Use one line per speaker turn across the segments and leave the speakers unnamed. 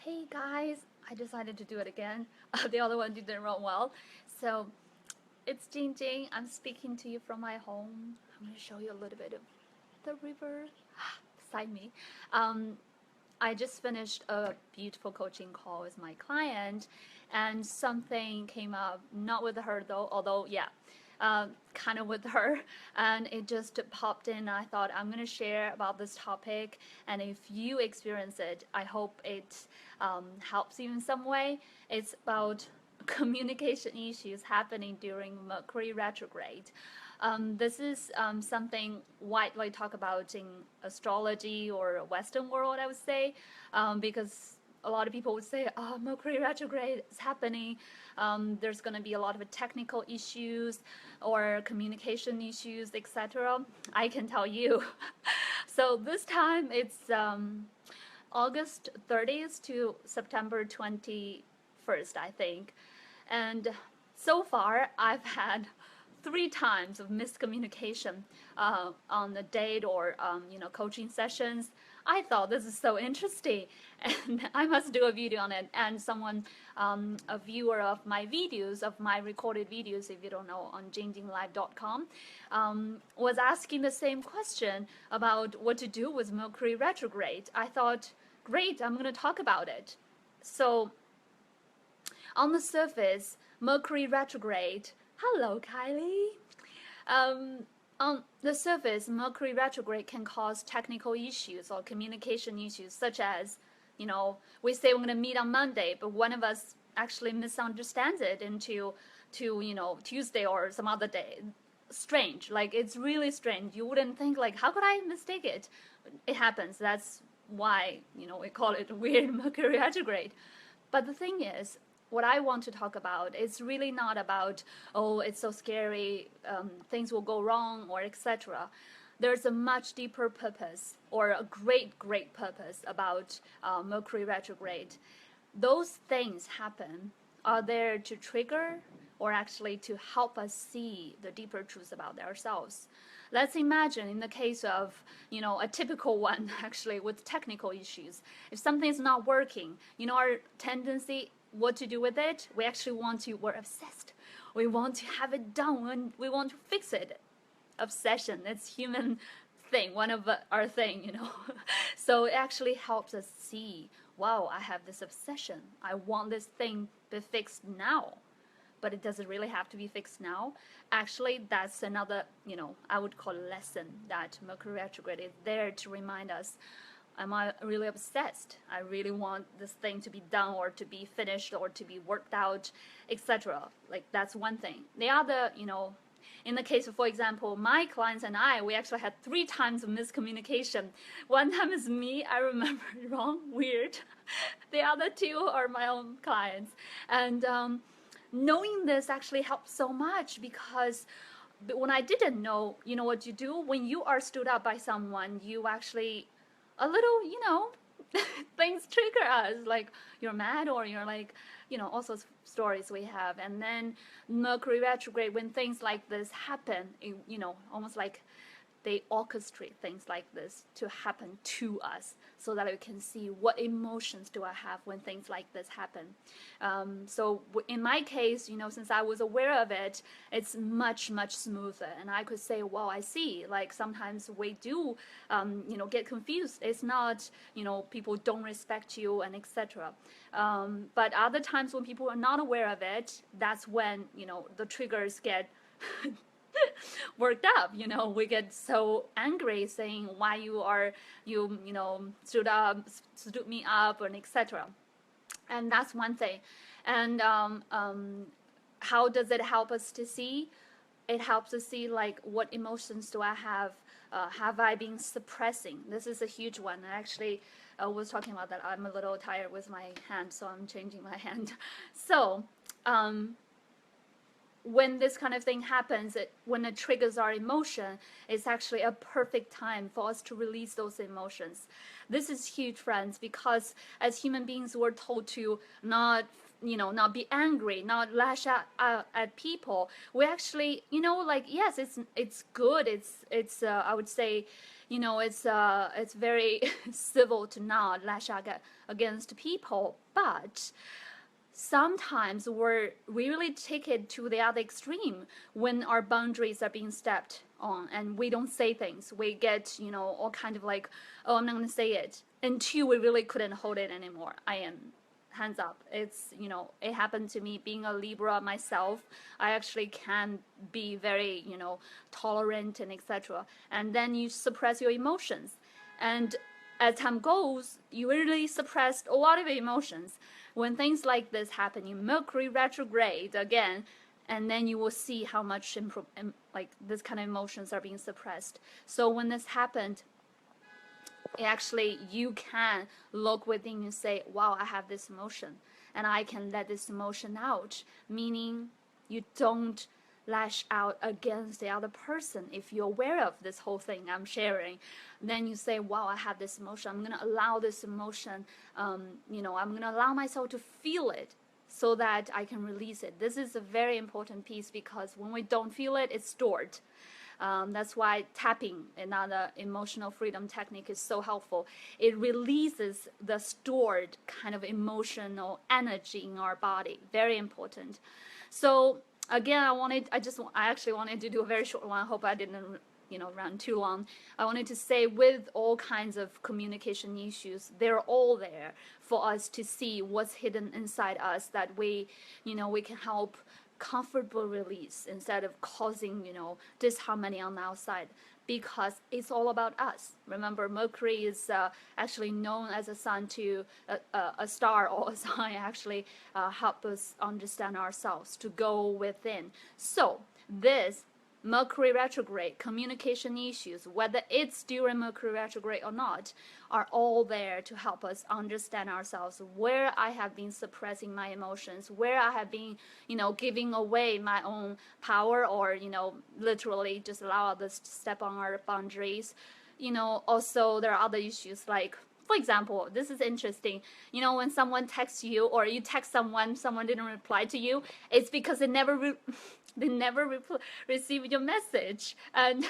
Hey guys, I decided to do it again. The other one didn't run well. So it's Jingjing. I'm speaking to you from my home. I'm going to show you a little bit of the river beside me. Um, I just finished a beautiful coaching call with my client, and something came up, not with her though, although, yeah, kind of with her, and it just popped in. I thought I'm going to share about this topic, and if you experience it, I hope it helps you in some way. It's about communication issues happening during Mercury retrograde. This is something widely talked about in astrology or Western world, I would say, because a lot of people would say, oh, Mercury retrograde is happening. There's going to be a lot of technical issues or communication issues, etc. I can tell you. So this time it's August 30th to September 21st, I think. And so far, I've had 3 times of miscommunication on the date or coaching sessions. I thought this is so interesting, and I must do a video on it. And someone, a viewer of my videos, of my recorded videos, if you don't know, on jingjinglive.com, was asking the same question about what to do with Mercury retrograde. I thought, great, I'm going to talk about it. So on the surface, Mercury retrograde. Hello, Kylie. On the surface, Mercury retrograde can cause technical issues or communication issues, such as, we say we're going to meet on Monday, but one of us actually misunderstands it into Tuesday or some other day. Strange. Like, it's really strange. You wouldn't think, like, how could I mistake it? It happens. That's why, we call it weird Mercury retrograde. But the thing is, what I want to talk about is really not about, oh, it's so scary, things will go wrong, or etc. There's a much deeper purpose, or a great purpose about Mercury retrograde. Those things happen are there to trigger or actually to help us see the deeper truths about ourselves. Let's imagine in the case of, a typical one actually with technical issues. If something is not working, our tendency, what to do with it, we're obsessed. We want to have it done, and we want to fix it. Obsession, it's human thing, one of our thing. So it actually helps us see, wow, I have this obsession. I want this thing to be fixed now. But it doesn't really have to be fixed now. Actually, that's another, I would call a lesson that Mercury retrograde is there to remind us, am I really obsessed? I really want this thing to be done or to be finished or to be worked out, etc. Like, that's one thing. The other, in the case of, for example, my clients and I, we actually had 3 times of miscommunication. One time is me, I remember wrong, weird. The other 2 are my own clients. And knowing this actually helps so much, because when I didn't know, what you do when you are stood up by someone, you actually a little, things trigger us, like you're mad or you're like, all sorts of stories we have. And then Mercury retrograde, when things like this happen, almost like they orchestrate things like this to happen to us, so that we can see what emotions do I have when things like this happen. So in my case, since I was aware of it, it's much smoother, and I could say, well, I see, like sometimes we do get confused. It's not, people don't respect you and etc. But other times when people are not aware of it, that's when the triggers get worked up. We get so angry, saying why you stood me up, and etc. And that's one thing. And how does it help us to see? It helps us see, like, what emotions do I have I been suppressing? This is a huge one. I actually was talking about that. I'm a little tired with my hand, so I'm changing my hand. So when this kind of thing happens, when it triggers our emotion, it's actually a perfect time for us to release those emotions. This is huge, friends, because as human beings, we're told to not be angry, not lash at people. We actually, like, yes, it's good. It's I would say, it's very civil to not lash out against people, but sometimes we really take it to the other extreme when our boundaries are being stepped on and we don't say things. We get, all kind of like, oh, I'm not going to say it, until we really couldn't hold it anymore. I am hands up. It's, it happened to me being a Libra myself. I actually can be very, tolerant and etc. And then you suppress your emotions. And as time goes, you really suppressed a lot of emotions. When things like this happen in Mercury retrograde again, and then you will see how much like this kind of emotions are being suppressed. So when this happened, actually you can look within and say, wow, I have this emotion and I can let this emotion out, meaning you don't lash out against the other person. If you're aware of this whole thing I'm sharing, then you say, wow, I have this emotion, I'm going to allow this emotion, I'm going to allow myself to feel it so that I can release it. This is a very important piece, because when we don't feel it, it's stored. That's why tapping, another emotional freedom technique, is so helpful. It releases the stored kind of emotional energy in our body. Very important. So again, I actually wanted to do a very short one. I hope I didn't run too long. I wanted to say, with all kinds of communication issues, they're all there for us to see what's hidden inside us, that we can help comfortable release instead of causing disharmony on the outside, because it's all about us. Remember, Mercury is actually known as a sign to a star or a sign, actually help us understand ourselves, to go within. So this Mercury retrograde, communication issues, whether it's during Mercury retrograde or not, are all there to help us understand ourselves, where I have been suppressing my emotions, where I have been, giving away my own power, or, literally just allow others to step on our boundaries. Also there are other issues, like, for example, this is interesting. When someone texts you, or you text someone didn't reply to you, it's because they never received your message, and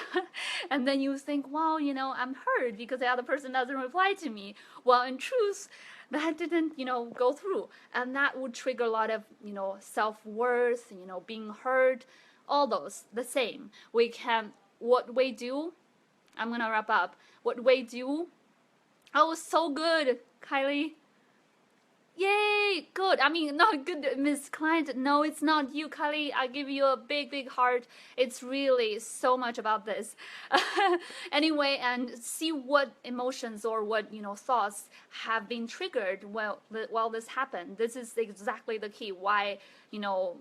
and then you think, wow, I'm hurt because the other person doesn't reply to me. Well, in truth, that didn't go through, and that would trigger a lot of self-worth, being hurt, all those. The same, what we do, I'm gonna wrap up. What we do. Oh, so good, Kylie. Yay, good. I mean, not good, Miss Client. No, it's not you, Kylie. I give you a big, big heart. It's really so much about this. Anyway, and see what emotions or what, thoughts have been triggered while this happened. This is exactly the key why,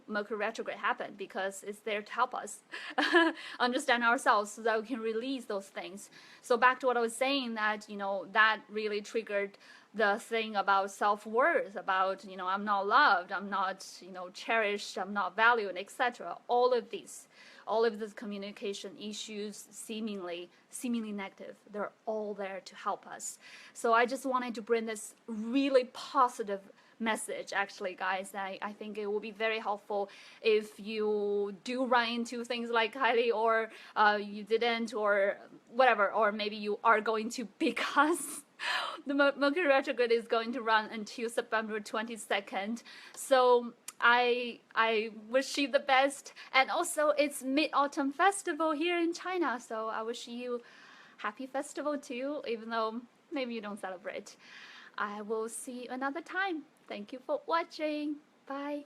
Mercury retrograde happened, because it's there to help us understand ourselves so that we can release those things. So back to what I was saying, that, that really triggered the thing about self-worth, about, I'm not loved, I'm not, cherished, I'm not valued, etc. All of these communication issues, seemingly negative, they're all there to help us. So I just wanted to bring this really positive message, actually, guys. I think it will be very helpful if you do run into things like Kylie, or you didn't, or whatever, or maybe you are going to, because the Mercury retrograde is going to run until September 22nd. So I wish you the best. And also, it's Mid-Autumn Festival here in China, so I wish you happy festival too, even though maybe you don't celebrate. I will see you another time. Thank you for watching. Bye.